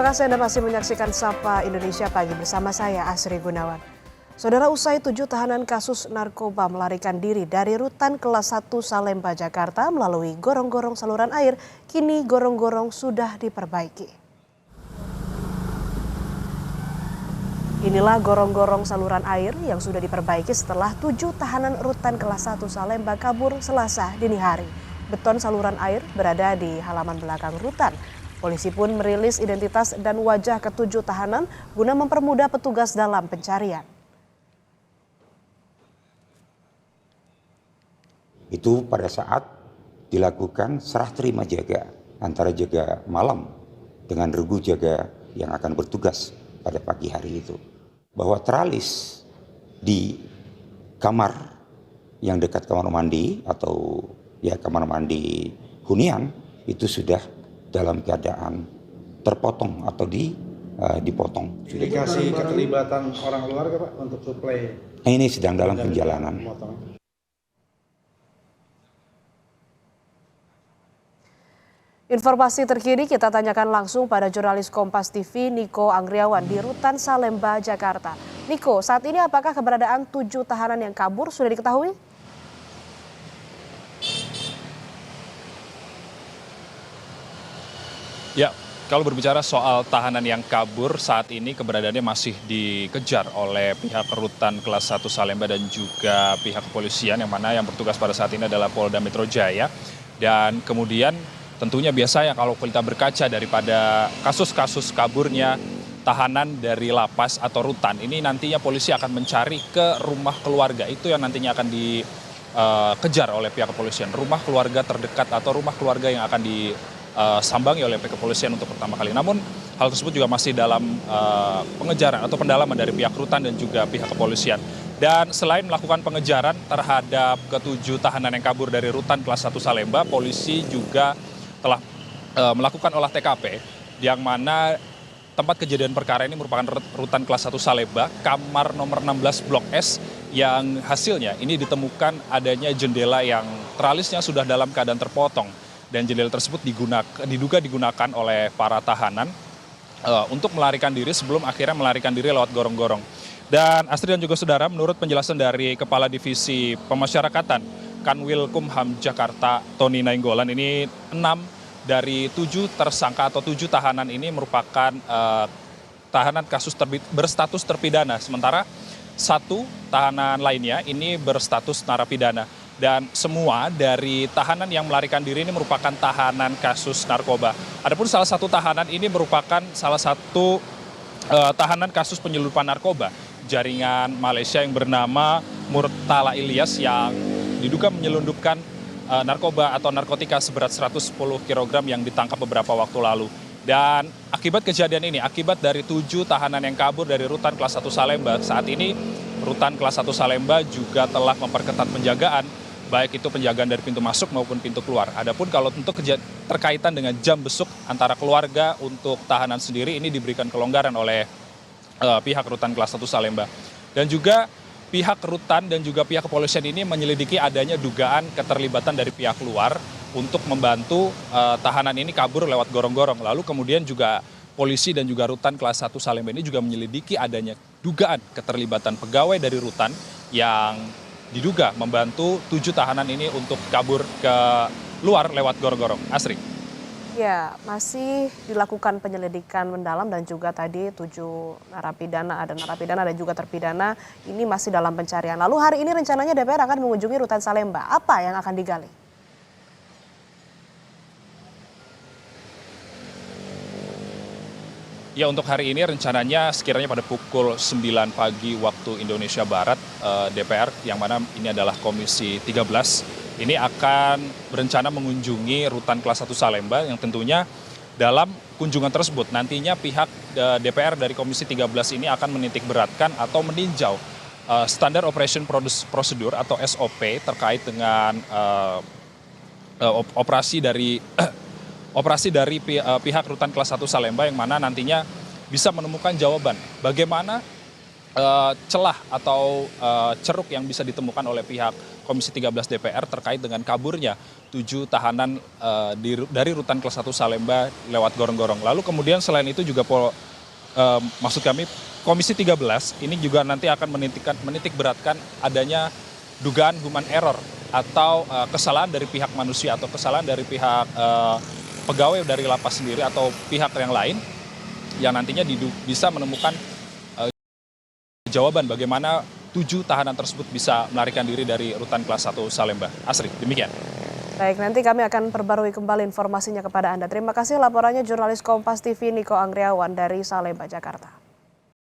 Terima kasih Anda masih menyaksikan Sapa Indonesia Pagi bersama saya Asri Gunawan. Saudara, usai 7 tahanan kasus narkoba melarikan diri dari rutan kelas 1 Salemba, Jakarta melalui gorong-gorong saluran air, kini gorong-gorong sudah diperbaiki. Inilah gorong-gorong saluran air yang sudah diperbaiki setelah 7 tahanan rutan kelas 1 Salemba kabur Selasa dini hari. Beton saluran air berada di halaman belakang rutan. Polisi pun merilis identitas dan wajah ke-7 tahanan guna mempermudah petugas dalam pencarian. Itu pada saat dilakukan serah terima jaga antara jaga malam dengan regu jaga yang akan bertugas pada pagi hari itu. Bahwa teralis di kamar yang dekat kamar mandi atau kamar mandi hunian itu sudah dalam keadaan terpotong atau dipotong. Indikasi keterlibatan orang luar Pak untuk suplai? Ini sedang dalam penjalanan. Informasi terkini kita tanyakan langsung pada jurnalis Kompas TV Niko Anggriawan di Rutan Salemba, Jakarta. Niko, saat ini apakah keberadaan 7 tahanan yang kabur sudah diketahui? Ya, kalau berbicara soal tahanan yang kabur saat ini keberadaannya masih dikejar oleh pihak rutan kelas 1 Salemba dan juga pihak kepolisian yang mana yang bertugas pada saat ini adalah Polda Metro Jaya. Dan kemudian tentunya biasanya kalau kita berkaca daripada kasus-kasus kaburnya tahanan dari lapas atau rutan, ini nantinya polisi akan mencari ke rumah keluarga. Itu yang nantinya akan dikejar oleh pihak kepolisian. Rumah keluarga terdekat atau rumah keluarga yang akan disambangi oleh pihak kepolisian untuk pertama kali. Namun hal tersebut juga masih dalam pengejaran atau pendalaman dari pihak rutan dan juga pihak kepolisian. Dan selain melakukan pengejaran terhadap ke-7 tahanan yang kabur dari rutan kelas 1 Salemba, polisi juga telah melakukan olah TKP yang mana tempat kejadian perkara ini merupakan rutan kelas 1 Salemba, kamar nomor 16 Blok S, yang hasilnya ini ditemukan adanya jendela yang teralisnya sudah dalam keadaan terpotong. Dan jendela tersebut diduga digunakan oleh para tahanan untuk melarikan diri sebelum akhirnya melarikan diri lewat gorong-gorong. Dan Astrid dan juga saudara, menurut penjelasan dari Kepala Divisi Pemasyarakatan Kanwil Kumham Jakarta, Tony Nainggolan, ini 6 dari 7 tersangka atau 7 tahanan ini merupakan tahanan kasus berstatus terpidana. Sementara 1 tahanan lainnya ini berstatus narapidana. Dan semua dari tahanan yang melarikan diri ini merupakan tahanan kasus narkoba. Adapun salah satu tahanan ini merupakan salah satu tahanan kasus penyelundupan narkoba jaringan Malaysia yang bernama Murtala Ilyas yang diduga menyelundupkan narkoba atau narkotika seberat 110 kg yang ditangkap beberapa waktu lalu. Dan akibat kejadian ini, akibat dari 7 tahanan yang kabur dari rutan kelas 1 Salemba, saat ini rutan kelas 1 Salemba juga telah memperketat penjagaan, baik itu penjagaan dari pintu masuk maupun pintu keluar. Adapun kalau untuk terkaitan dengan jam besuk antara keluarga untuk tahanan sendiri, ini diberikan kelonggaran oleh pihak rutan kelas 1 Salemba. Dan juga pihak rutan dan juga pihak kepolisian ini menyelidiki adanya dugaan keterlibatan dari pihak luar untuk membantu tahanan ini kabur lewat gorong-gorong. Lalu kemudian juga polisi dan juga rutan kelas 1 Salemba ini juga menyelidiki adanya dugaan keterlibatan pegawai dari rutan yang diduga membantu 7 tahanan ini untuk kabur ke luar lewat gorong-gorong. Asri. Ya, masih dilakukan penyelidikan mendalam dan juga tadi 7 narapidana, ada narapidana dan juga terpidana, ini masih dalam pencarian. Lalu hari ini rencananya DPR akan mengunjungi rutan Salemba. Apa yang akan digali? Ya, untuk hari ini rencananya sekiranya pada pukul 9 pagi waktu Indonesia Barat, DPR yang mana ini adalah Komisi 13, ini akan berencana mengunjungi rutan kelas 1 Salemba yang tentunya dalam kunjungan tersebut nantinya pihak DPR dari Komisi 13 ini akan menitik beratkan atau meninjau standar operation procedure atau SOP terkait dengan operasi dari pihak rutan kelas 1 Salemba yang mana nantinya bisa menemukan jawaban bagaimana celah atau ceruk yang bisa ditemukan oleh pihak Komisi 13 DPR terkait dengan kaburnya 7 tahanan dari rutan kelas 1 Salemba lewat gorong-gorong. Lalu kemudian selain itu juga maksud kami Komisi 13 ini juga nanti akan menitik beratkan adanya dugaan human error atau kesalahan dari pihak manusia atau kesalahan dari pihak pegawai dari lapas sendiri atau pihak yang lain yang nantinya bisa menemukan jawaban bagaimana 7 tahanan tersebut bisa melarikan diri dari rutan kelas 1 Salemba. Asri, demikian. Baik, nanti kami akan perbarui kembali informasinya kepada Anda. Terima kasih laporannya jurnalis Kompas TV Niko Anggriawan dari Salemba, Jakarta.